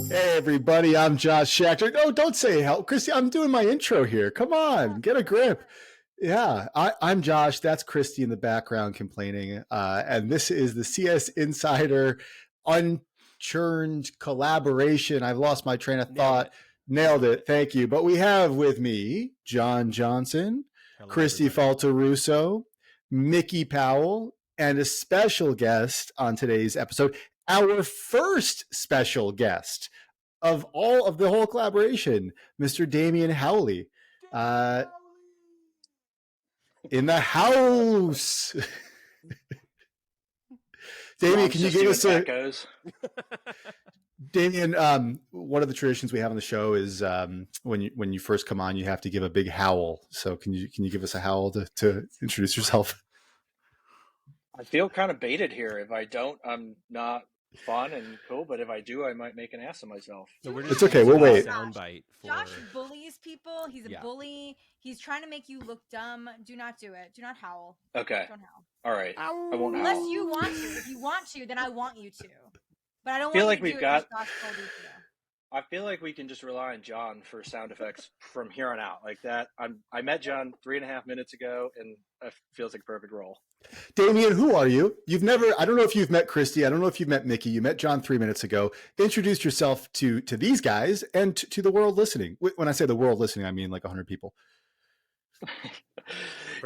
Hey everybody, I'm Josh Schachter. No, don't say help. Kristi, I'm doing my intro here. Come on, get a grip. Yeah, I'm Josh. That's Kristi in the background complaining. And this is the CS Insider Unchurned collaboration. I've lost my train of thought. Nailed it. Thank you. But we have with me Jon Johnson, Kristi Faltorusso, Mickey Powell, and a special guest on today's episode, our first special guest of all of the whole collaboration, Mr. Damien Howley. In the house. Damien, can you give us a... Damien, one of the traditions we have on the show is when you first come on, you have to give a big howl. So can you give us a howl to introduce yourself? I feel kind of baited here. If I don't, I'm not fun and cool, but if I do, I might make an ass of myself. So it's okay. We'll wait. Josh bullies people. He's a bully. He's trying to make you look dumb. Do not do it. Do not howl. Okay. Don't howl. All right. I won't Unless howl. you want to. If you want to, then I want you to. But I don't feel want like you to we've do it got. Josh told you to. I feel like we can just rely on John for sound effects from here on out. Like that. I met John 3.5 minutes ago, and it feels like a perfect role. Damien, who are you? I don't know if you've met Kristi. I don't know if you've met Mickey. You met John 3 minutes ago. Introduce yourself to these guys and to the world listening. When I say the world listening, I mean like 100 people.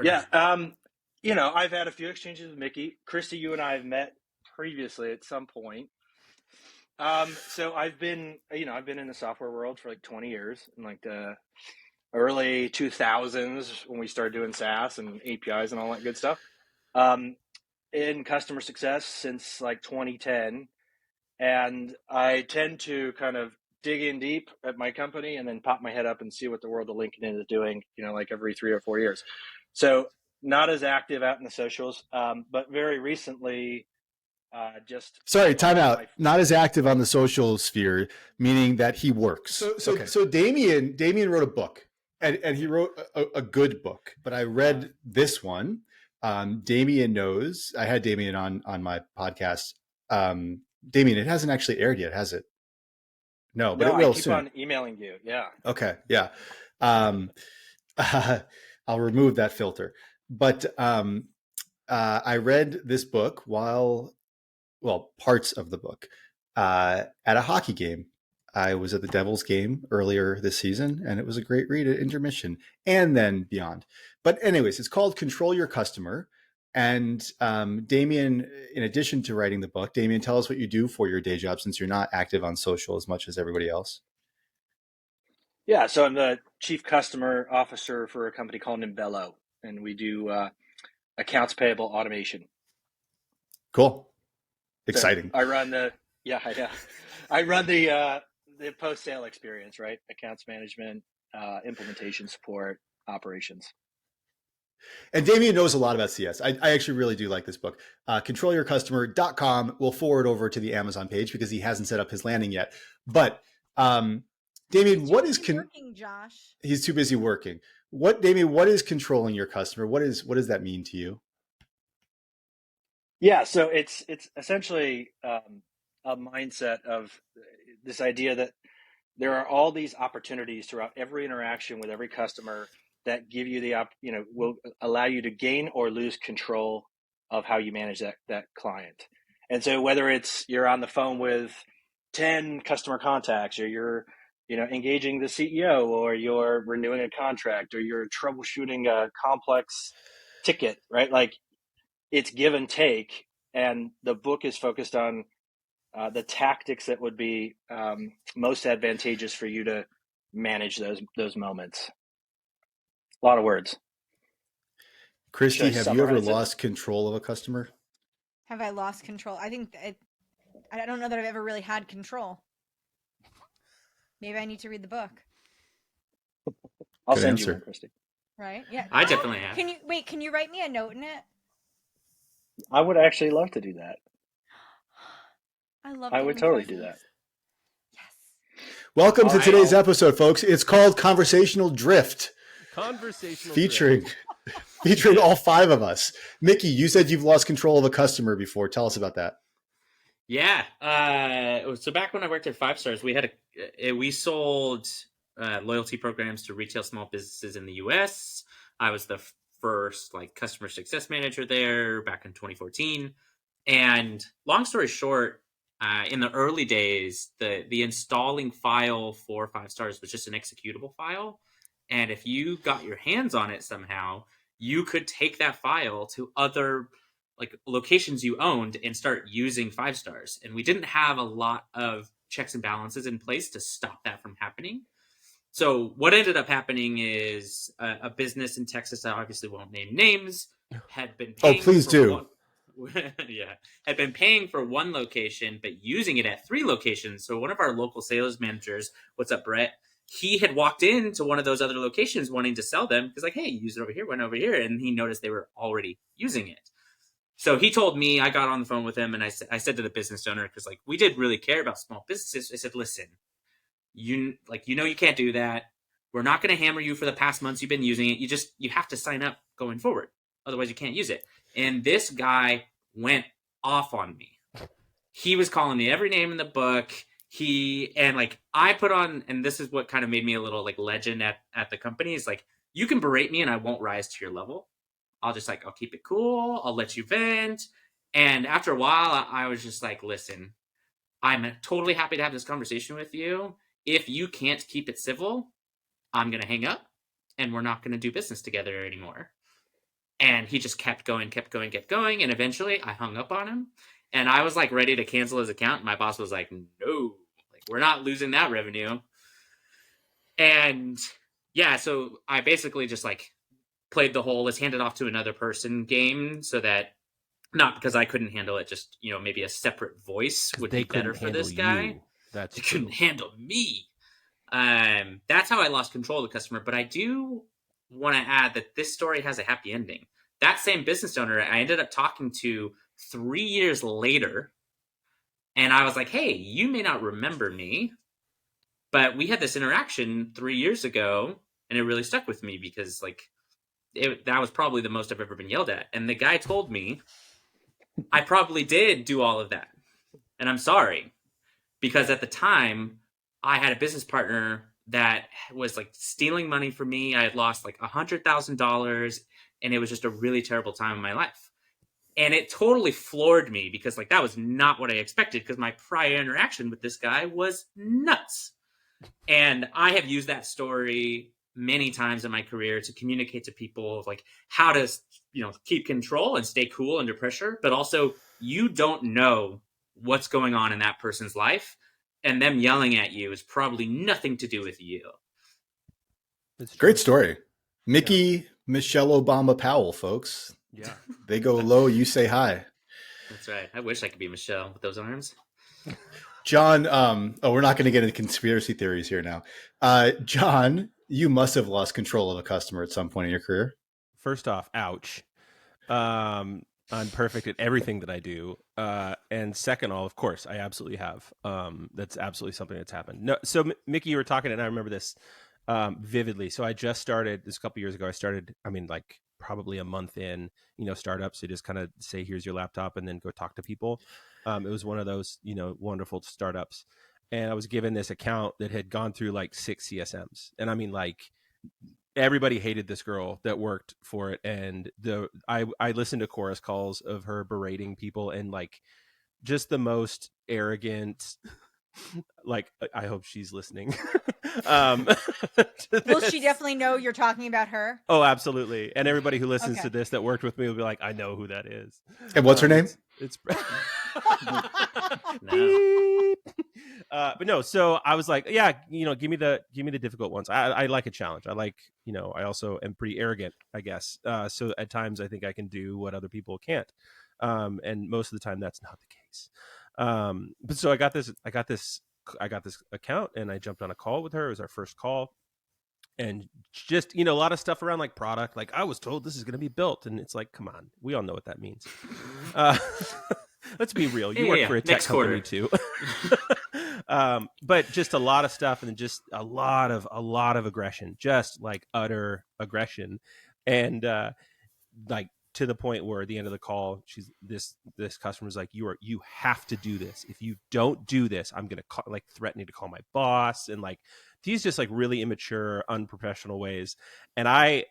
Yeah. I've had a few exchanges with Mickey. Kristi, you and I have met previously at some point. So I've been in the software world for like 20 years, in like the early 2000s when we started doing SaaS and APIs and all that good stuff. In customer success since like 2010. And I tend to kind of dig in deep at my company and then pop my head up and see what the world of LinkedIn is doing, like every 3 or 4 years. So not as active out in the socials, but very recently, time out. Not as active on the social sphere, meaning that he works. So Damien wrote a book, and he wrote a good book. But I read this one. Damien knows. I had Damien on my podcast. Damien, it hasn't actually aired yet, has it? No, but it will soon. I keep on emailing you. Yeah. Okay. Yeah. I'll remove that filter. But I read this book parts of the book, at a hockey game. I was at the Devils game earlier this season, and it was a great read at intermission and then beyond. But anyways, it's called Control Your Customer. And Damien, in addition to writing the book, Damien, tell us what you do for your day job since you're not active on social as much as everybody else. Yeah, so I'm the chief customer officer for a company called Nimbello, and we do accounts payable automation. Cool. Exciting. So I run the post-sale experience, right? Accounts management, implementation support, operations. And Damien knows a lot about CS. I actually really do like this book. ControlYourCustomer.com. We'll forward over to the Amazon page because he hasn't set up his landing yet. But Damien, what is working, Josh? He's too busy working. Damien, what is controlling your customer? What does that mean to you? Yeah, so it's essentially a mindset of this idea that there are all these opportunities throughout every interaction with every customer that give you will allow you to gain or lose control of how you manage that client. And so whether it's you're on the phone with 10 customer contacts, or you're engaging the CEO, or you're renewing a contract, or you're troubleshooting a complex ticket, right? Like, it's give and take, and the book is focused on the tactics that would be most advantageous for you to manage those moments. A lot of words. Kristi, have you ever lost control of a customer? Have I lost control? I think I don't know that I've ever really had control. Maybe I need to read the book. I'll send you one, Kristi. Right? Yeah. I definitely have. Can you write me a note in it? I would actually love to do that. I would totally do that. Yes. Welcome to today's episode, folks. It's called Conversational Drift. Featuring all 5 of us. Mickey, you said you've lost control of a customer before. Tell us about that. Yeah. So back when I worked at 5 Stars, we sold loyalty programs to retail small businesses in the U.S. I was the first like customer success manager there back in 2014. And long story short, in the early days, the installing file for 5 Stars was just an executable file, and if you got your hands on it somehow, you could take that file to other like locations you owned and start using 5 Stars. And we didn't have a lot of checks and balances in place to stop that from happening. So what ended up happening is a business in Texas, I obviously won't name names, had been Oh, paying please for do. yeah, had been paying for one location, but using it at 3 locations. So one of our local sales managers, what's up, Brett? He had walked into one of those other locations wanting to sell them because, like, hey, use it over here, went over here, and he noticed they were already using it. So he told me, I got on the phone with him, and I said to the business owner, because like we did really care about small businesses. I said, listen, you can't do that. We're not going to hammer you for the past months you've been using it. You have to sign up going forward, otherwise you can't use it. And this guy went off on me. He was calling me every name in the book. I put on, and this is what kind of made me a little like legend at the company, is like, you can berate me and I won't rise to your level. I'll keep it cool. I'll let you vent. And after a while, I was just like, listen, I'm totally happy to have this conversation with you. If you can't keep it civil, I'm going to hang up and we're not going to do business together anymore. And he just kept going. And eventually I hung up on him and I was like ready to cancel his account. And my boss was like, no, like we're not losing that revenue. And yeah, so I basically just like played the whole let's hand it off to another person game, so that not because I couldn't handle it, just maybe a separate voice would be better for this guy. That's They true. couldn't handle me. That's how I lost control of the customer. But I do want to add that this story has a happy ending. That same business owner I ended up talking to 3 years later, and I was like, hey, you may not remember me, but we had this interaction 3 years ago, and it really stuck with me because like that was probably the most I've ever been yelled at. And the guy told me I probably did do all of that, and I'm sorry, because at the time I had a business partner that was like stealing money from me. I had lost like $100,000, and it was just a really terrible time in my life. And it totally floored me because like that was not what I expected, because my prior interaction with this guy was nuts. And I have used that story many times in my career to communicate to people of like how to keep control and stay cool under pressure, but also you don't know what's going on in that person's life, and them yelling at you is probably nothing to do with you. Great story. Mickey, Michelle Obama Powell, folks. Yeah. They go low, you say hi. That's right. I wish I could be Michelle with those arms. John, we're not going to get into conspiracy theories here now. John, you must have lost control of a customer at some point in your career. First off, ouch. I'm perfect at everything that I do. And second of course, I absolutely have. That's absolutely something that's happened. No, so Mickey, you were talking, and I remember this vividly. So I just started this a couple years ago. Like probably a month in, startups. So just kind of say, here's your laptop, and then go talk to people. It was one of those, wonderful startups. And I was given this account that had gone through like 6 CSMs. And I mean, like, everybody hated this girl that worked for it. And I listened to chorus calls of her berating people, and like just the most arrogant, like, I hope she's listening. Will she definitely know you're talking about her? Oh, absolutely. And everybody who listens to this that worked with me will be like, I know who that is. And what's her name? It's No. But no, so I was like, yeah, give me the difficult ones. I like a challenge. I like, I also am pretty arrogant, I guess. So at times I think I can do what other people can't. And most of the time that's not the case. But so I got this account, and I jumped on a call with her. It was our first call. And just, a lot of stuff around like product, like I was told this is going to be built, and it's like, come on, we all know what that means. Let's be real. You work for a tech company too. But just a lot of stuff, and then just a lot of aggression, just like utter aggression. And like to the point where at the end of the call, this customer's like, you have to do this. If you don't do this, I'm gonna threatening to call my boss, and like these just like really immature, unprofessional ways. And I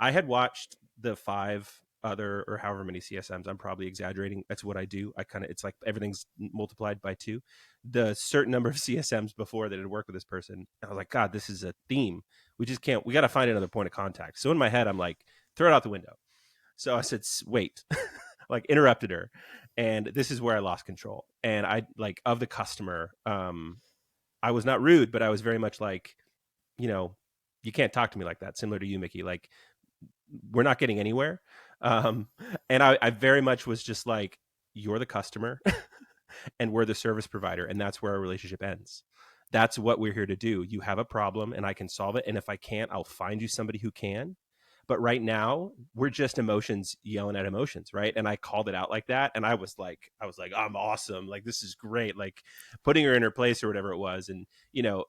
had watched the 5 other or however many CSMs. I'm probably exaggerating. That's what I do. It's like everything's multiplied by 2. The certain number of CSMs before that had worked with this person. And I was like, God, this is a theme. We got to find another point of contact. So in my head, I'm like, throw it out the window. So I said, wait, like interrupted her. And this is where I lost control. And I like of the customer, I was not rude, but I was very much like, you can't talk to me like that. Similar to you, Mickey, like we're not getting anywhere. And I very much was just like, you're the customer and we're the service provider. And that's where our relationship ends. That's what we're here to do. You have a problem and I can solve it. And if I can't, I'll find you somebody who can. But right now we're just emotions yelling at emotions. Right. And I called it out like that. And I was like, I'm awesome. Like, this is great. Like putting her in her place or whatever it was. And,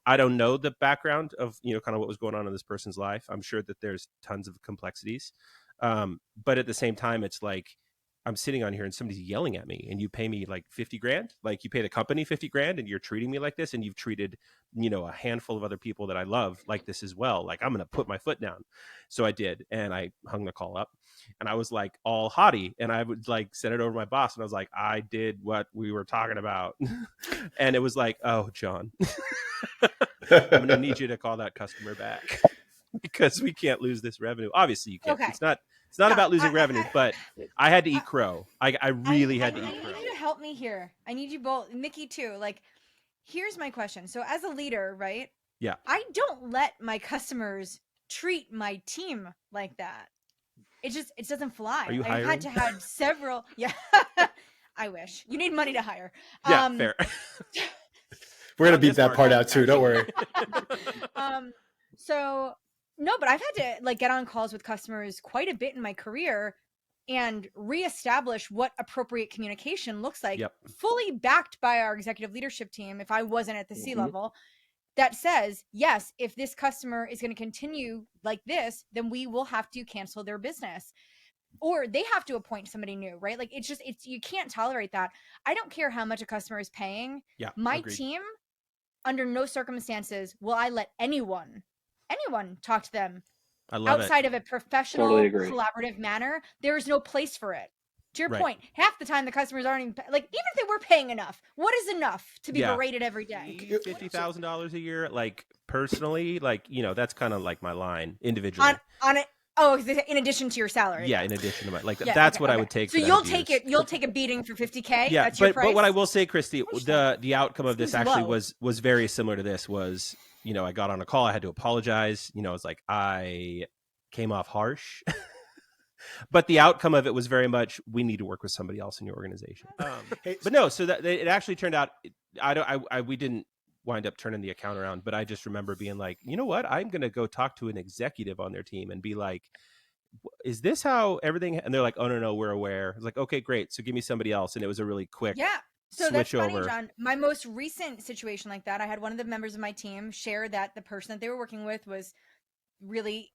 I don't know the background of, kind of what was going on in this person's life. I'm sure that there's tons of complexities. But at the same time, it's like, I'm sitting on here and somebody's yelling at me and you pay me like 50 grand, like you pay the company 50 grand and you're treating me like this. And you've treated, a handful of other people that I love like this as well. Like I'm going to put my foot down. So I did. And I hung the call up and I was like all haughty and I would like send it over to my boss. And I was like, I did what we were talking about. And it was like, oh, John, I'm going to need you to call that customer back because we can't lose this revenue. Obviously you can't. Okay. It's not about losing revenue, but I had to eat crow. I really had to eat crow. I need you to help me here. I need you both, Mickey too. Like, here's my question. So as a leader, right? Yeah. I don't let my customers treat my team like that. It doesn't fly. Are you hiring? I've had to have several. Yeah. I wish. You need money to hire. Yeah, fair. We're going to beat that part out too. Don't worry. So no, but I've had to get on calls with customers quite a bit in my career and reestablish what appropriate communication looks like, fully backed by our executive leadership team. If I wasn't at the C level, that says, yes, if this customer is going to continue like this, then we will have to cancel their business. Or they have to appoint somebody new, right? Like it's you can't tolerate that. I don't care how much a customer is paying. Yeah, my agreed. Team, under no circumstances will I let anyone talk to them outside of a professional, collaborative manner. There is no place for it. To your point, half the time the customers aren't even even if they were paying enough, what is enough to be berated every day? $50,000 a year, like personally, that's kind of like my line individually. On it. Oh, in addition to your salary. Yeah, in addition to my that's what I would take. So you'll take it. You'll take a beating for $50K. Yeah, that's your price? But what I will say, Kristi, the outcome of this actually was very similar to this. Was I got on a call, I had to apologize. It's like I came off harsh, but the outcome of it was very much we need to work with somebody else in your organization. But no, so that it actually turned out we didn't wind up turning the account around, but I just remember being like, you know what, I'm going to go talk to an executive on their team and be like, is this how everything? And they're like, oh no, we're aware. I was like, okay, great. So give me somebody else. And it was a really quick So switch that's funny, over. John. My most recent situation like that, I had one of the members of my team share that the person that they were working with was really,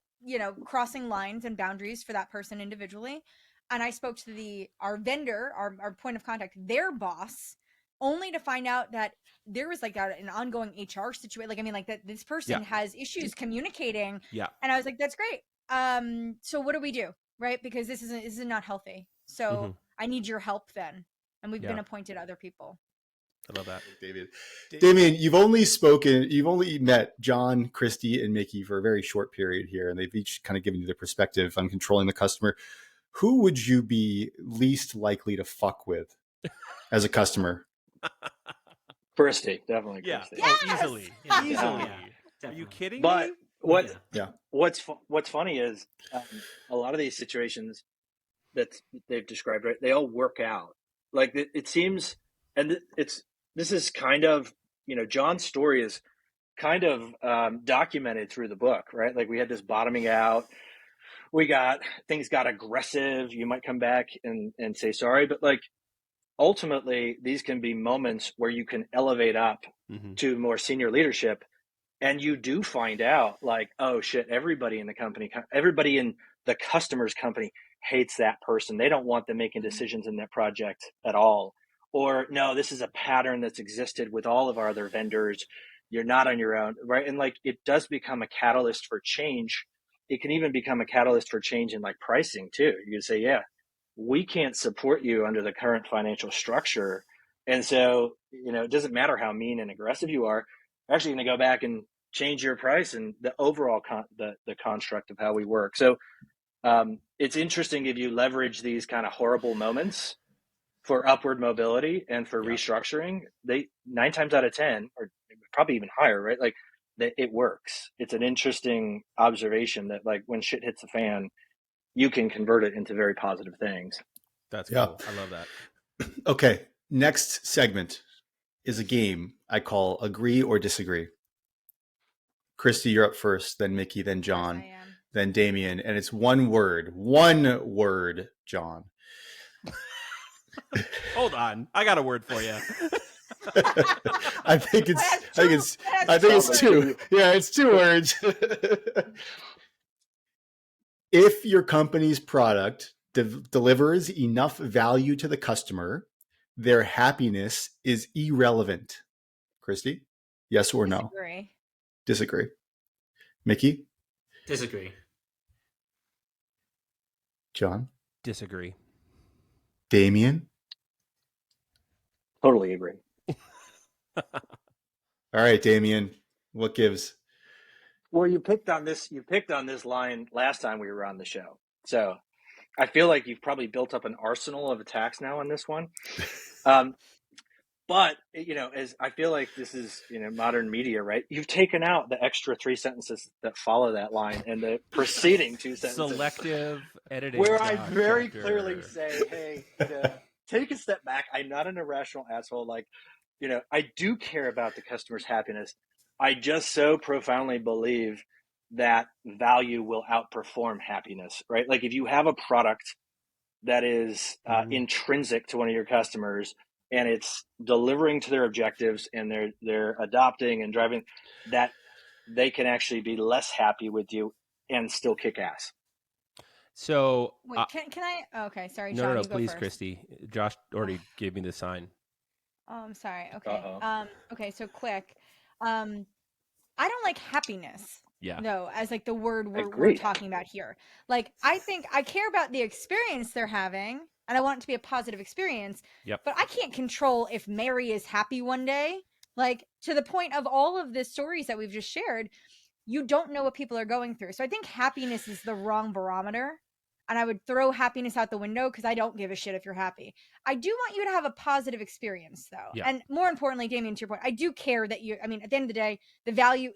crossing lines and boundaries for that person individually. And I spoke to our vendor, our point of contact, their boss, only to find out that there was an ongoing HR situation. That this person has issues communicating. Yeah. And I was like, that's great. So what do we do? Right? Because this is not healthy. So I need your help then. And we've been appointed other people. I love that. Damien, you've only met John, Kristi, and Mickey for a very short period here, and they've each kind of given you their perspective on controlling the customer. Who would you be least likely to fuck with as a customer? Kristi, definitely. Yeah, Kristi. yes! Easily. Yeah, Are you kidding but me? What's funny is a lot of these situations that they've described, right? They all work out. Like it seems, and this is kind of, John's story is kind of documented through the book, right? Like we had this bottoming out. Things got aggressive. You might come back and say sorry, but ultimately these can be moments where you can elevate up to more senior leadership. And you do find out oh shit, everybody in the company, everybody in the customer's company hates that person. They don't want them making decisions in that project at all. Or no, this is a pattern that's existed with all of our other vendors. You're not on your own, right? And like, it does become a catalyst for change. It can even become a catalyst for change in like pricing too. You can say, yeah, we can't support you under the current financial structure. And so, it doesn't matter how mean and aggressive you are, we're actually going to go back and change your price and the overall the construct of how we work. So it's interesting if you leverage these kind of horrible moments for upward mobility and for restructuring. They 9 times out of 10, or probably even higher, right? Like it works. It's an interesting observation that like when shit hits the fan, you can convert it into very positive things. That's cool. I love that. Okay. Next segment is a game I call Agree or Disagree. Kristi, you're up first, then Mickey, then John, then Damien. And it's one word, John. Hold on. I got a word for you. I think it's two. Yeah, it's 2 words. If your company's product delivers enough value to the customer, their happiness is irrelevant. Kristi, yes or no? Disagree. Mickey? Disagree. John? Disagree. Damien? Totally agree. All right, Damien, what gives? Well, you picked on this line last time we were on the show. So I feel like you've probably built up an arsenal of attacks now on this one. But, as I feel like this is, modern media, right? You've taken out the extra 3 sentences that follow that line and the preceding 2 sentences. Selective editing. Where I very clearly say, hey, take a step back. I'm not an irrational asshole. Like, I do care about the customer's happiness. I just so profoundly believe that value will outperform happiness, right? Like if you have a product that is intrinsic to one of your customers and it's delivering to their objectives and they're adopting and driving, that they can actually be less happy with you and still kick ass. So wait, can I? Oh, okay, sorry. No, John, no, you go please, first. Kristi. Josh already gave me the sign. Oh, I'm sorry. Okay. Okay. So quick. I don't like happiness. Yeah. No, as like the word we're talking about here. Like I think I care about the experience they're having, and I want it to be a positive experience. Yep. But I can't control if Mary is happy one day. Like to the point of all of the stories that we've just shared, you don't know what people are going through. So I think happiness is the wrong barometer. And I would throw happiness out the window because I don't give a shit if you're happy. I do want you to have a positive experience, though. Yeah. And more importantly, Damien, to your point, I do care that at the end of the day, the value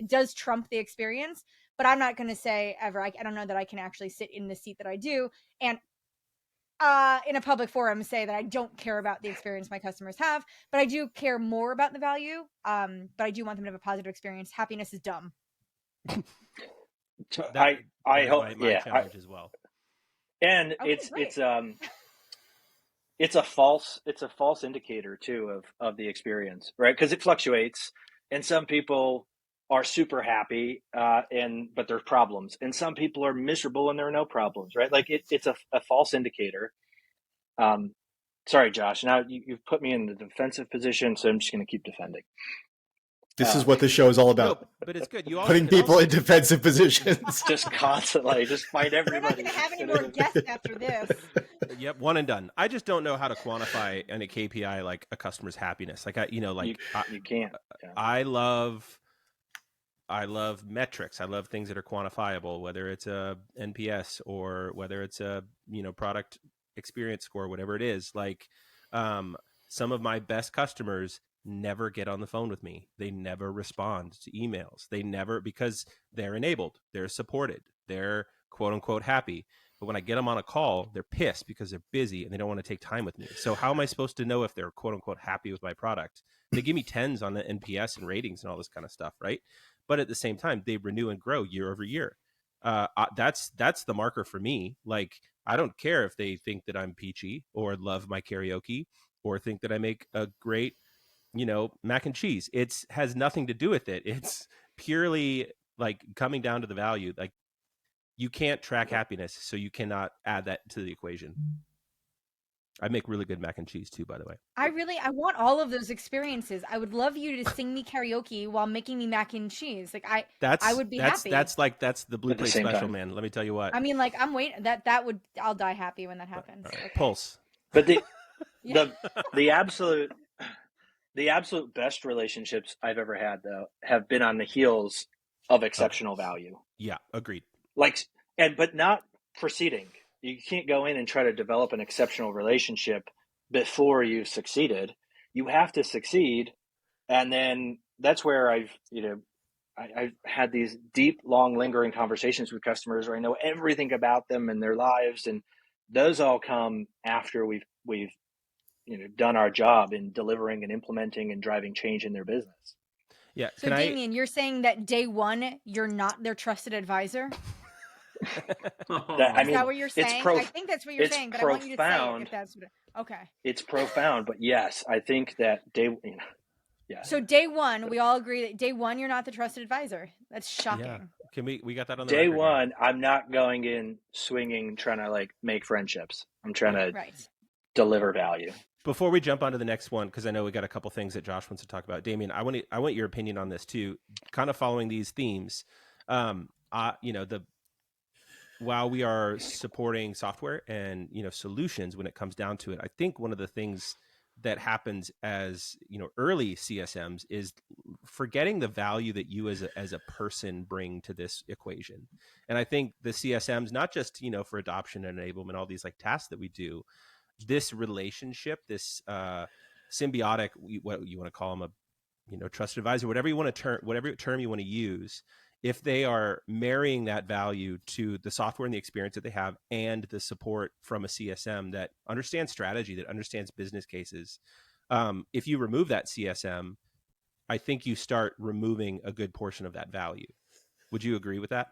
does trump the experience. But I'm not going to say ever, I don't know that I can actually sit in the seat that I do. And in a public forum say that I don't care about the experience my customers have. But I do care more about the value. But I do want them to have a positive experience. Happiness is dumb. I hope my challenge as well. And it's a false indicator too of the experience, right? Because it fluctuates, and some people are super happy, but there's problems, and some people are miserable and there are no problems, right? Like it's a false indicator. Sorry, Josh. Now you've put me in the defensive position, so I'm just going to keep defending. This is what the show is all about. No, but it's good. You putting people in defensive positions. Just constantly, just fight everybody. We're not going to have any more guests after this. Yep, one and done. I just don't know how to quantify any KPI like a customer's happiness. Like you can't. Yeah. I love metrics. I love things that are quantifiable, whether it's a NPS or whether it's a product experience score, whatever it is. Like some of my best customers never get on the phone with me. They never respond to emails. They never, because they're enabled, they're supported, they're quote unquote happy. But when I get them on a call, they're pissed because they're busy and they don't want to take time with me. So how am I supposed to know if they're quote unquote happy with my product? They give me 10s on the NPS and ratings and all this kind of stuff, right? But at the same time, they renew and grow year over year. That's the marker for me. Like, I don't care if they think that I'm peachy or love my karaoke or think that I make a great mac and cheese. It has nothing to do with it. It's purely like coming down to the value. Like You can't track happiness, so you cannot add that to the equation. I make really good mac and cheese too, by the way. I want all of those experiences. I would love you to sing me karaoke while making me mac and cheese. Like I would be happy. That's the Blue At the Plate same special, time. man. Let me tell you what. I mean, like I'm waiting. I'll die happy when that happens. Right. Okay. Pulse. But the Yeah. the absolute best relationships I've ever had, though, have been on the heels of exceptional value. Yeah, agreed. But not preceding. You can't go in and try to develop an exceptional relationship before you've succeeded. You have to succeed, and then that's where I've had these deep, long, lingering conversations with customers where I know everything about them and their lives, and those all come after we've done our job in delivering and implementing and driving change in their business. Yeah. So Damien, you're saying that day one you're not their trusted advisor? Is that what you're saying? I think that's what you're saying, but I want you to say it if that's what okay. It's profound, but yes, I think that yeah. So day one, we all agree that day one you're not the trusted advisor. That's shocking. Yeah. Can we got that on the day record one? here. I'm not going in swinging, trying to like make friendships. I'm trying to Right. deliver value. Before we jump onto the next one, because I know we got a couple things that Josh wants to talk about. Damien, I want your opinion on this too. Kind of following these themes, while we are supporting software and solutions when it comes down to it, I think one of the things that happens as early CSMs is forgetting the value that you as a person bring to this equation. And I think the CSMs, not just for adoption and enablement, all these like tasks that we do, this relationship, this symbiotic, what you want to call them, a trusted advisor, whatever term you want to use, if they are marrying that value to the software and the experience that they have and the support from a CSM that understands strategy, that understands business cases, if you remove that CSM, I think you start removing a good portion of that value. Would you agree with that?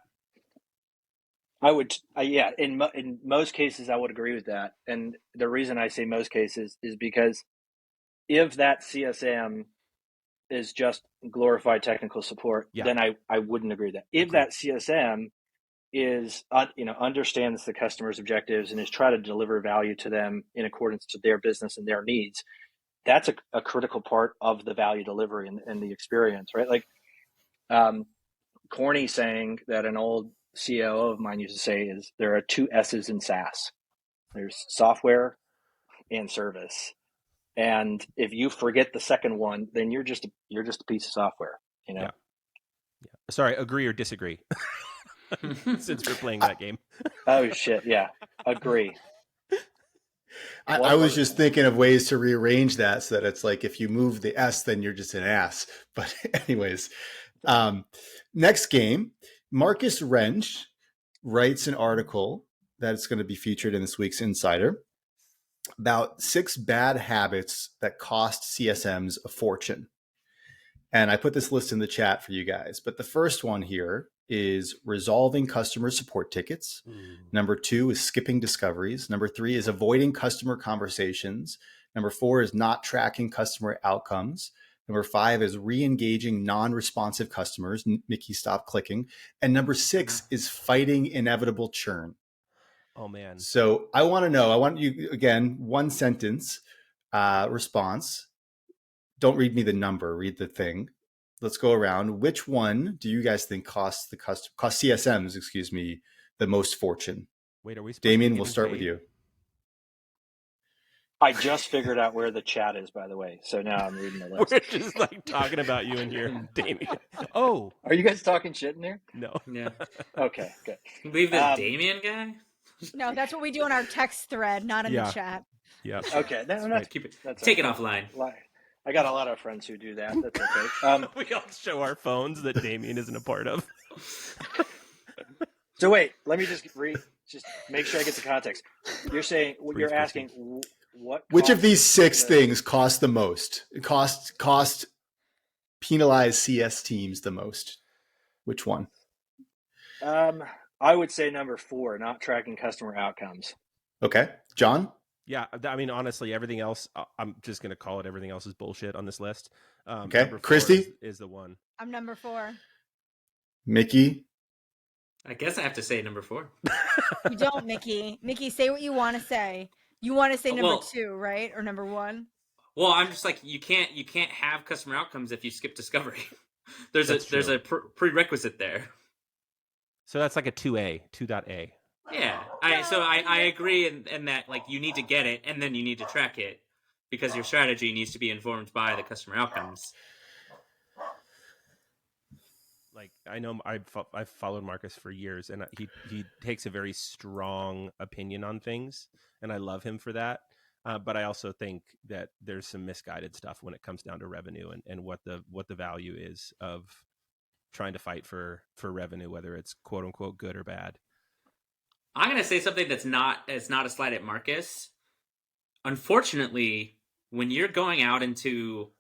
I would, yeah. In most cases, I would agree with that. And the reason I say most cases is because if that CSM is just glorified technical support, then I wouldn't agree with that. If that CSM is, understands the customer's objectives and is trying to deliver value to them in accordance to their business and their needs, that's a critical part of the value delivery and the experience, right? Like corny saying that an old COO of mine used to say is there are 2 S's in SaaS. There's software and service. And if you forget the second one, then you're just a piece of software, Yeah. Sorry, agree or disagree? Since we're playing that game. Oh shit, yeah. Agree. I was just thinking of ways to rearrange that so that it's like if you move the S, then you're just an ass. But anyways, next game, Marcus Wrench writes an article that's going to be featured in this week's Insider about 6 bad habits that cost CSMs a fortune. And I put this list in the chat for you guys. But the first one here is resolving customer support tickets. Number 2 is skipping discoveries. Number 3 is avoiding customer conversations. Number 4 is not tracking customer outcomes. Number 5 is re-engaging non-responsive customers. Mickey, stop clicking. And number 6 is fighting inevitable churn. Oh, man. So I want to know, I want you, again, 1 sentence response. Don't read me the number, read the thing. Let's go around. Which one do you guys think cost CSMs, the most fortune? Wait, are we? Damien, we'll start with you. I just figured out where the chat is, by the way. So now I'm reading the list. We're just like talking about you in here, Damien. Oh, are you guys talking shit in here? No. Yeah. Okay, good. Leave this Damien guy. No, that's what we do in our text thread, not in the chat. Yeah. Okay, keep it. Take it offline. I got a lot of friends who do that. That's okay. We all show our phones that Damien isn't a part of. So wait, let me just make sure I get the context. You're saying you're asking what? Which of these 6 things cost the most? Cost penalize CS teams the most? Which one? I would say number 4, not tracking customer outcomes. Okay, John. Yeah, I mean, honestly, everything else, I'm just going to call it everything else is bullshit on this list. Okay, Kristi is the one. I'm number 4. Mickey. I guess I have to say number 4. You don't, Mickey. Mickey, say what you want to say. You want to say number Well- 2, right? Or number 1? Well, I'm just like, you can't have customer outcomes if you skip discovery. there's That's a prerequisite there. So that's like a 2.A. Yeah, I agree in that, like, you need to get it and then you need to track it because your strategy needs to be informed by the customer outcomes. Like, I know I've followed Marcus for years, and he takes a very strong opinion on things, and I love him for that. But I also think that there's some misguided stuff when it comes down to revenue and what the value is of trying to fight for revenue, whether it's quote unquote good or bad. I'm gonna say something that's not a slight at Marcus. Unfortunately, when you're going out into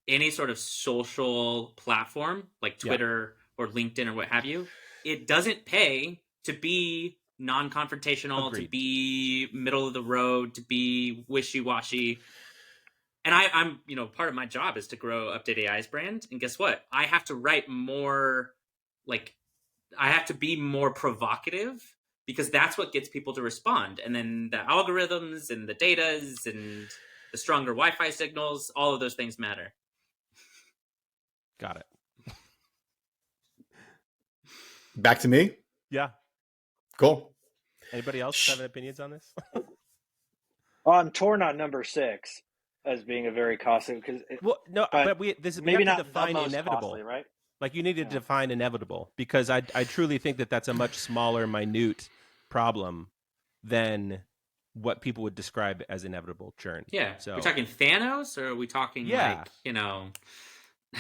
any sort of social platform like Twitter or LinkedIn or what have you, it doesn't pay to be non-confrontational, Agreed. to be middle of the road, to be wishy-washy. And I'm, part of my job is to grow UpdateAI's brand. And guess what? I have to write more, I have to be more provocative because that's what gets people to respond. And then the algorithms and the datas and the stronger Wi-Fi signals, all of those things matter. Got it. Back to me. Yeah. Cool. Anybody else have opinions on this? I'm torn on number 6 as being a very costly because we maybe have not to define the most inevitable, costly, right? Like, you need to define inevitable, because I truly think that that's a much smaller, minute problem than what people would describe as inevitable churn. Yeah. So we're talking Thanos, or are we talking Yeah. I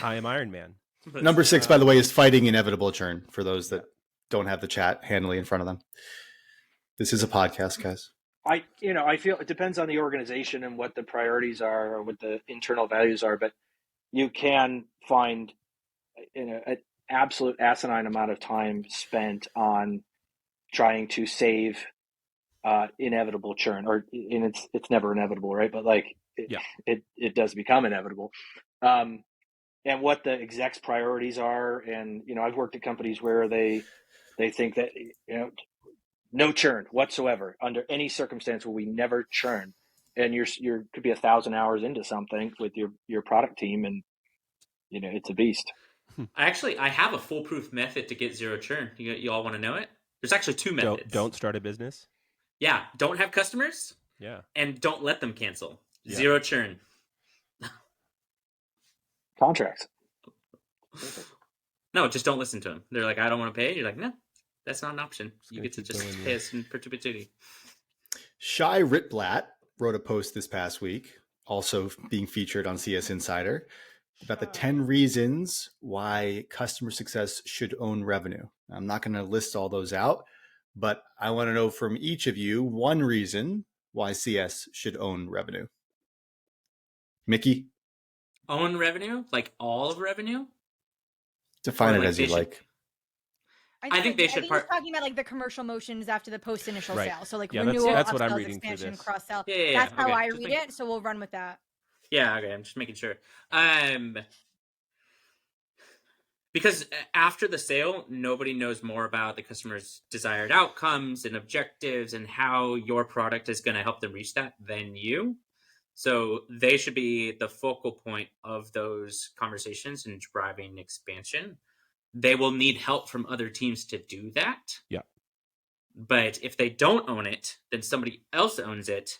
I am Iron Man. Number 6, by the way, is fighting inevitable churn for those that don't have the chat handily in front of them. This is a podcast, guys. I feel it depends on the organization and what the priorities are or what the internal values are, but you can find an absolute asinine amount of time spent on trying to save inevitable churn, and it's never inevitable, right? But it does become inevitable. And what the execs' priorities are, and I've worked at companies where they think that no churn whatsoever under any circumstance will we never churn, and you're could be 1,000 hours into something with your product team, and it's a beast. I have a foolproof method to get zero churn. You all want to know it? There's actually 2 methods. Don't start a business. Yeah, don't have customers. Yeah. And don't let them cancel. Yeah. Zero churn. Contracts. No, just don't listen to them. They're like, I don't want to pay. You're like, no, that's not an option. You get to just pay us in perpetuity. Shai Ritblatt wrote a post this past week, also being featured on CS Insider, about the 10 reasons why customer success should own revenue. I'm not going to list all those out, but I want to know from each of you one reason why CS should own revenue. Mickey? Own revenue? Like all of revenue? Define Or it like as you they should- like. I think they should he's talking about like the commercial motions after the post initial Right. sale. So like Yeah, renewal, that's what I'm upsells, reading through expansion, this. cross sell. Yeah. That's how Okay. I Just read make- it. So we'll run with that. Yeah, okay. I'm just making sure. Because after the sale, nobody knows more about the customer's desired outcomes and objectives and how your product is going to help them reach that than you. So they should be the focal point of those conversations and driving expansion. They will need help from other teams to do that. Yeah. But if they don't own it, then somebody else owns it.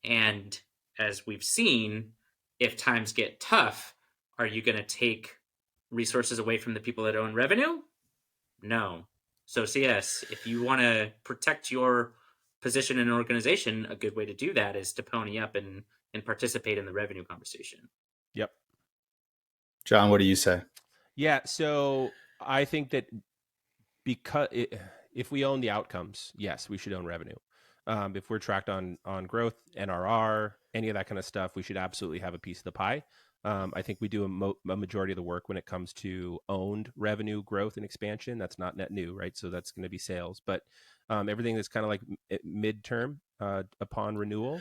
And as we've seen, if times get tough, are you going to take resources away from the people that own revenue? No. So CS, if you want to protect your position in an organization, a good way to do that is to pony up and participate in the revenue conversation. Yep. John, what do you say? Yeah. So I think that because if we own the outcomes, yes, we should own revenue. If we're tracked on growth, NRR, any of that kind of stuff, we should absolutely have a piece of the pie. I think we do a majority of the work when it comes to owned revenue growth and expansion. That's not net new, right? So that's going to be sales. But everything that's kind of like midterm upon renewal,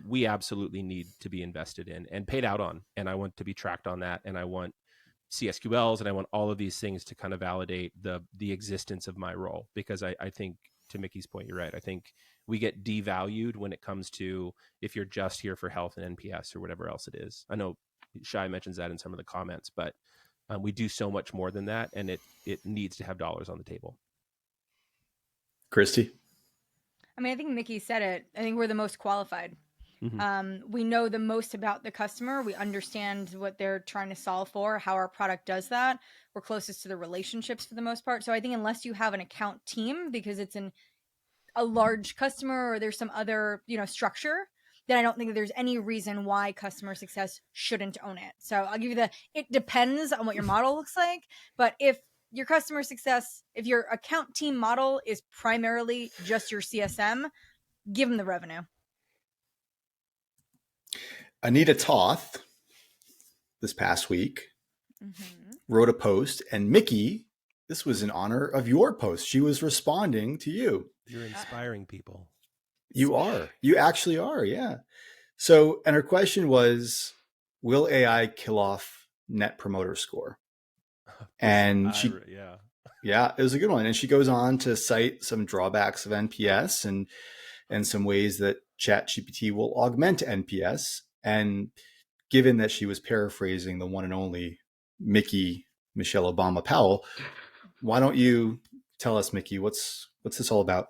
we absolutely need to be invested in and paid out on. And I want to be tracked on that. And I want CSQLs, and I want all of these things to kind of validate the existence of my role. Because I think, to Mickey's point, you're right. I think we get devalued when it comes to if you're just here for health and NPS or whatever else it is. I know Shai mentions that in some of the comments, but we do so much more than that, and it needs to have dollars on the table. Kristi? I mean, I think Mickey said it. I think we're the most qualified. We know the most about the customer. We understand what they're trying to solve for, how our product does that. We're closest to the relationships for the most part. So I think unless you have an account team, because it's a large customer or there's some other, structure, then I don't think that there's any reason why customer success shouldn't own it. So I'll give you it depends on what your model looks like. But if your customer success, if your account team model is primarily just your CSM, give them the revenue. Anita Toth, this past week, wrote a post, and Mickey, this was in honor of your post. She was responding to you. You're inspiring people. You are. You actually are, yeah. So, and her question was, will AI kill off Net Promoter Score? And yeah, it was a good one. And she goes on to cite some drawbacks of NPS and some ways that ChatGPT will augment NPS. And given that she was paraphrasing the one and only Michelle Obama Powell, why don't you tell us, Mickey, what's this all about?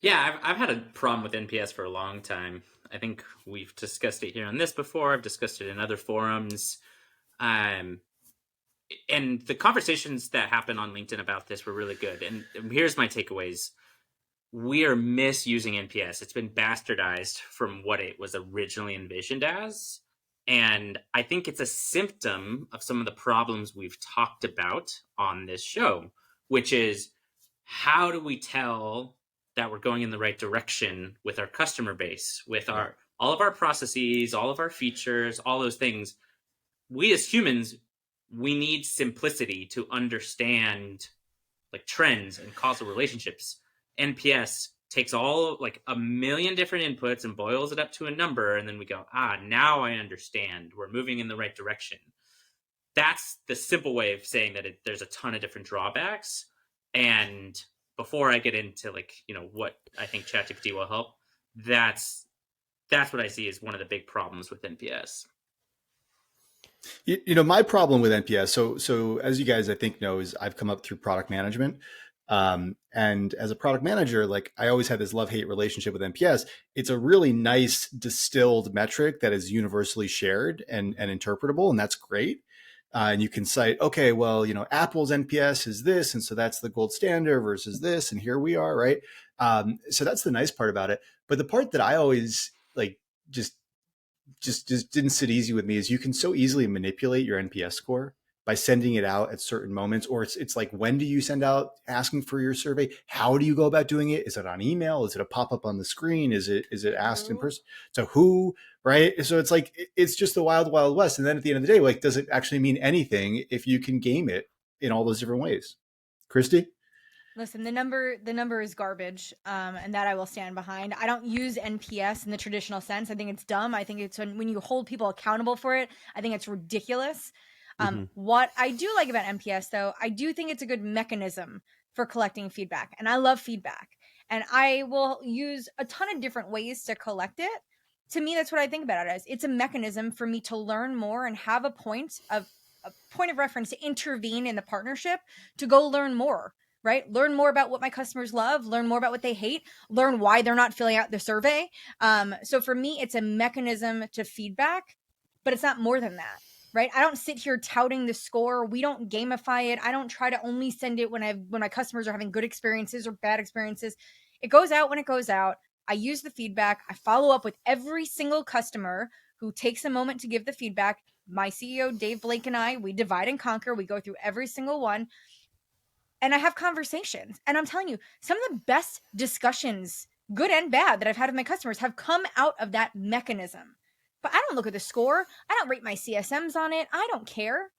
Yeah, I've had a problem with NPS for a long time. I think we've discussed it here on this before. I've discussed it in other forums. And the conversations that happened on LinkedIn about this were really good. And here's my takeaways. We are misusing NPS. It's been bastardized from what it was originally envisioned as. And I think it's a symptom of some of the problems we've talked about on this show, which is, how do we tell that we're going in the right direction with our customer base, with all of our processes, all of our features, all those things? We as humans, we need simplicity to understand like trends and causal relationships. NPS takes all like a million different inputs and boils it up to a number. And then we go, now I understand. We're moving in the right direction. That's the simple way of saying that there's a ton of different drawbacks. And before I get into what I think ChatGPT will help, that's what I see as one of the big problems with NPS. My problem with NPS, so as you guys I think know, is I've come up through product management. And as a product manager, I always had this love-hate relationship with NPS. It's a really nice distilled metric that is universally shared and interpretable, and that's great. And you can cite, okay, well, Apple's NPS is this, and so that's the gold standard versus this, and here we are, right? So that's the nice part about it. But the part that I always just didn't sit easy with me is you can so easily manipulate your NPS score by sending it out at certain moments, or it's like, when do you send out asking for your survey? How do you go about doing it? Is it on email? Is it a pop-up on the screen? Is it asked in person? So who, right? So it's it's just the wild, wild west. And then at the end of the day, does it actually mean anything if you can game it in all those different ways? Kristi? Listen, the number is garbage, and that I will stand behind. I don't use NPS in the traditional sense. I think it's dumb. I think it's when you hold people accountable for it, I think it's ridiculous. What I do like about NPS, though, I do think it's a good mechanism for collecting feedback. And I love feedback. And I will use a ton of different ways to collect it. To me, that's what I think about it as. It's a mechanism for me to learn more and have a point of reference to intervene in the partnership, to go learn more, right? Learn more about what my customers love, learn more about what they hate, learn why they're not filling out the survey. So for me, it's a mechanism to feedback, but it's not more than that. Right? I don't sit here touting the score. We don't gamify it. I don't try to only send it when my customers are having good experiences or bad experiences. It goes out when it goes out. I use the feedback. I follow up with every single customer who takes a moment to give the feedback. My CEO, Dave Blake, and I, we divide and conquer. We go through every single one. And I have conversations. And I'm telling you, some of the best discussions, good and bad, that I've had with my customers have come out of that mechanism. But I don't look at the score. I don't rate my CSMs on it. I don't care.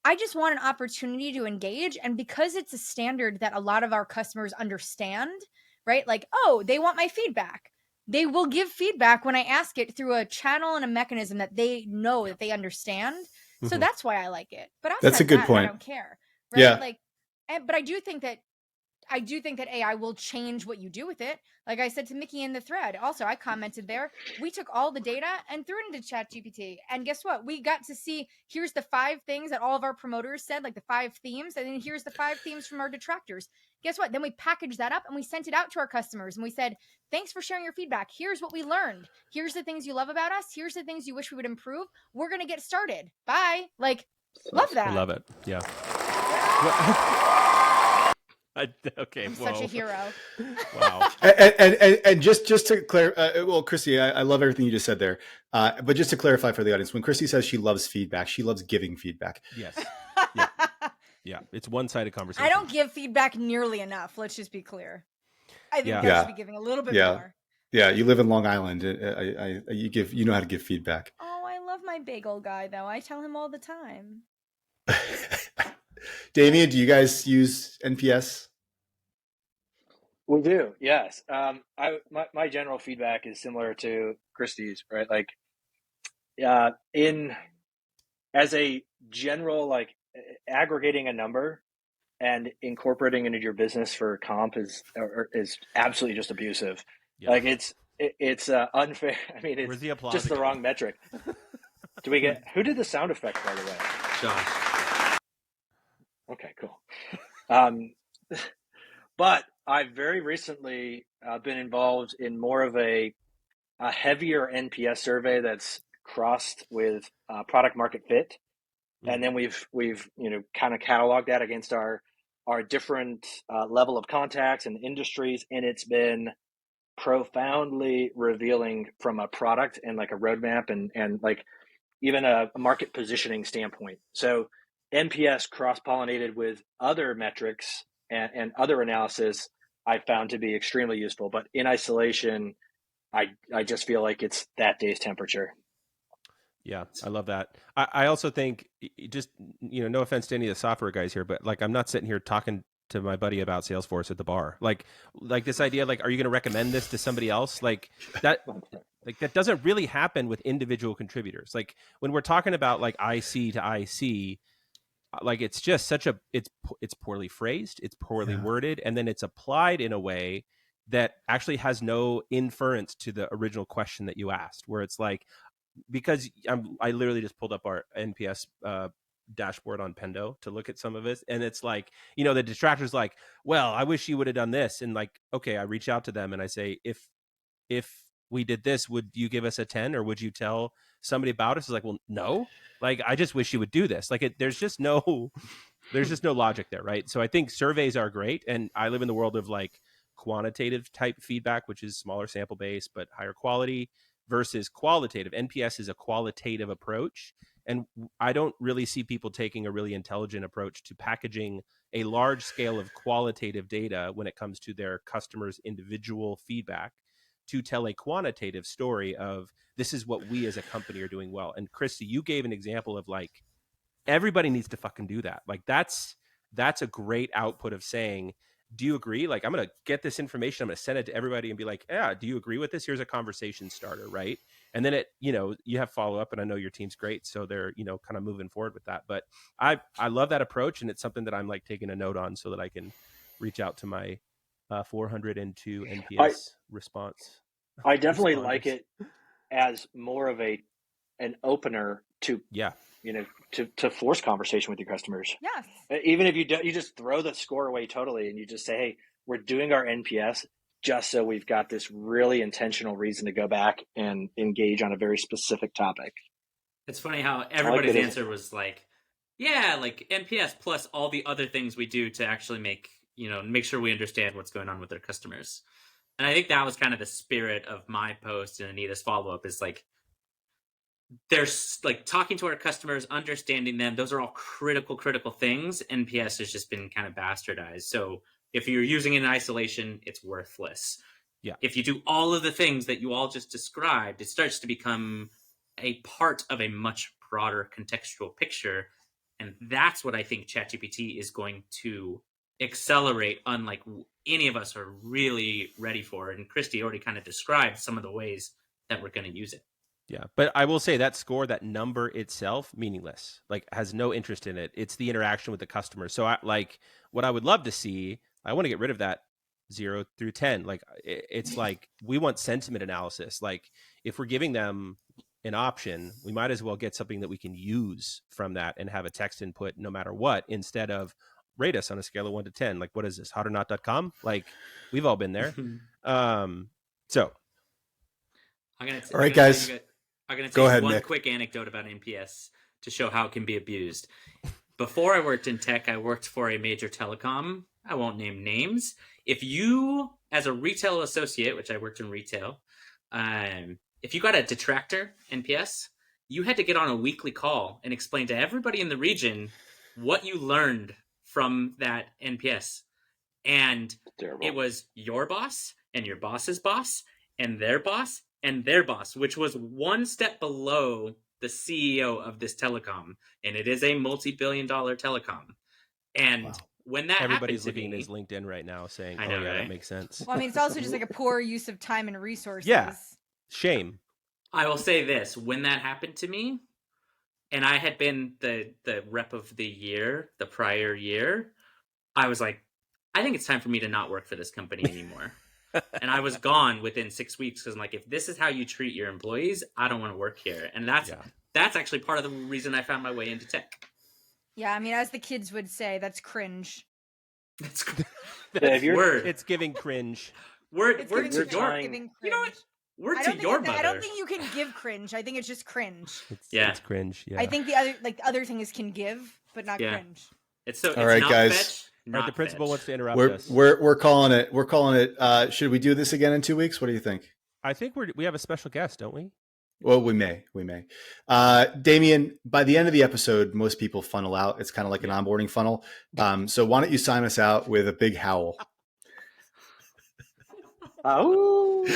I just want an opportunity to engage. And because it's a standard that a lot of our customers understand, right? They want my feedback. They will give feedback when I ask it through a channel and a mechanism that they know, that they understand. So that's why I like it. But That's a good I point. don't care. Right? Yeah. Like, but I do think that AI will change what you do with it. Like I said to Mickey in the thread, also I commented there, we took all the data and threw it into ChatGPT. And guess what? We got to see, here's the 5 things that all of our promoters said, like the 5 themes, and then here's the 5 themes from our detractors. Guess what? Then we packaged that up and we sent it out to our customers and we said, thanks for sharing your feedback. Here's what we learned. Here's the things you love about us. Here's the things you wish we would improve. We're going to get started. Bye. Like, love that. I love it. Yeah. Okay. I'm such a hero. Wow. And just to clarify, well, Kristi, I love everything you just said there. But just to clarify for the audience, when Kristi says she loves feedback, she loves giving feedback. Yes. Yeah. Yeah. It's one-sided conversation. I don't give feedback nearly enough. Let's just be clear. I think I should be giving a little bit more. Yeah, you live in Long Island. You know how to give feedback. Oh, I love my bagel guy though. I tell him all the time. Damien, do you guys use NPS? We do, yes. My general feedback is similar to Kristi's, right? Like, as a general, like, aggregating a number and incorporating into your business for comp is absolutely just abusive. Yeah. Like it's unfair. I mean, it's just the wrong metric. Do we get, who did the sound effect, by the way? Josh. Okay, cool. But I've very recently been involved in more of a heavier NPS survey that's crossed with product market fit. And then we've kind of cataloged that against our different level of contacts and industries, and it's been profoundly revealing from a product and like a roadmap and like even a market positioning standpoint. So NPS cross-pollinated with other metrics and other analysis I found to be extremely useful, but in isolation, I just feel like it's that day's temperature. Yeah, I love that. I also think, just, no offense to any of the software guys here, but like, I'm not sitting here talking to my buddy about Salesforce at the bar. Like this idea, like, are you going to recommend this to somebody else? Like that doesn't really happen with individual contributors. Like when we're talking about like IC to IC, like it's just it's poorly phrased, it's poorly worded, and then it's applied in a way that actually has no inference to the original question that you asked, where it's like, because I literally just pulled up our NPS dashboard on Pendo to look at some of it, and it's like, the detractor's like, well, I wish you would have done this, and like, okay, I reach out to them and I say, if we did this, would you give us a 10, or would you tell somebody about us? It's like, well, no, like, I just wish you would do this. Like, there's just no logic there, right? So I think surveys are great, and I live in the world of like quantitative type feedback, which is smaller sample base but higher quality, versus qualitative. NPS is a qualitative approach, and I don't really see people taking a really intelligent approach to packaging a large scale of qualitative data when it comes to their customers' individual feedback to tell a quantitative story of, this is what we as a company are doing well. And Kristi, you gave an example of like, everybody needs to fucking do that. Like that's a great output of saying, do you agree? Like, I'm going to get this information, I'm going to send it to everybody and be like, yeah, do you agree with this? Here's a conversation starter, right? And then you have follow up, and I know your team's great, so they're, kind of moving forward with that. But I love that approach, and it's something that I'm like taking a note on so that I can reach out to my 402 NPS response. I definitely like it as more of an opener to to force conversation with your customers. Yes. Even if you just throw the score away totally, and you just say, hey, we're doing our NPS just so we've got this really intentional reason to go back and engage on a very specific topic. It's funny how everybody's answer was like, yeah, like NPS plus all the other things we do to actually make sure we understand what's going on with their customers. And I think that was kind of the spirit of my post and Anita's follow-up, is like, there's like talking to our customers, understanding them. Those are all critical things. NPS has just been kind of bastardized. So if you're using it in isolation, it's worthless. Yeah. If you do all of the things that you all just described, it starts to become a part of a much broader contextual picture. And that's what I think ChatGPT is going to accelerate, unlike any of us are really ready for. And Kristi already kind of described some of the ways that we're going to use it. Yeah, but I will say that score, that number itself, meaningless. Like, has no interest in it. It's the interaction with the customer. So, what I would love to see, I want to get rid of that 0 through 10. Like, it's like we want sentiment analysis. Like, if we're giving them an option, we might as well get something that we can use from that and have a text input no matter what, instead of rate us on a scale of 1 to 10. Like, what is this, hotornot.com? Like, we've all been there. So, All right, guys. I'm going to Go tell ahead, you one Nick. quick anecdote about NPS to show how it can be abused. Before I worked in tech, I worked for a major telecom. I won't name names. If you, as a retail associate, which I worked in retail, if you got a detractor NPS, you had to get on a weekly call and explain to everybody in the region what you learned from that NPS. And Terrible. It was your boss and your boss's boss and their boss and their boss, which was one step below the CEO of this telecom. And it is a multi-billion-dollar telecom. And when that everybody's happened to looking me, at his LinkedIn right now saying, I know, oh, yeah, right? that makes sense. Well, I mean, it's also just like a poor use of time and resources. Yeah. Shame. I will say this, when that happened to me, and I had been the rep of the year, the prior year, I was like, I think it's time for me to not work for this company anymore. And I was gone within 6 weeks because I'm like, if this is how you treat your employees, I don't want to work here. And that's actually part of the reason I found my way into tech. Yeah, I mean, as the kids would say, that's cringe. That's word. It's giving cringe. Word to your, giving cringe. You know what? Word to your mother. I don't think you can give cringe. I think it's just cringe. It's cringe. Yeah. I think the other thing is can give, but not cringe. It's so. All right, not guys. Fetch, not All right, the principal fetch. wants to interrupt us. We're calling it. We're calling it. Should we do this again in 2 weeks? What do you think? I think we have a special guest, don't we? Well, we may. Damien, by the end of the episode, most people funnel out. It's kind of like an onboarding funnel. So why don't you sign us out with a big howl? Oh.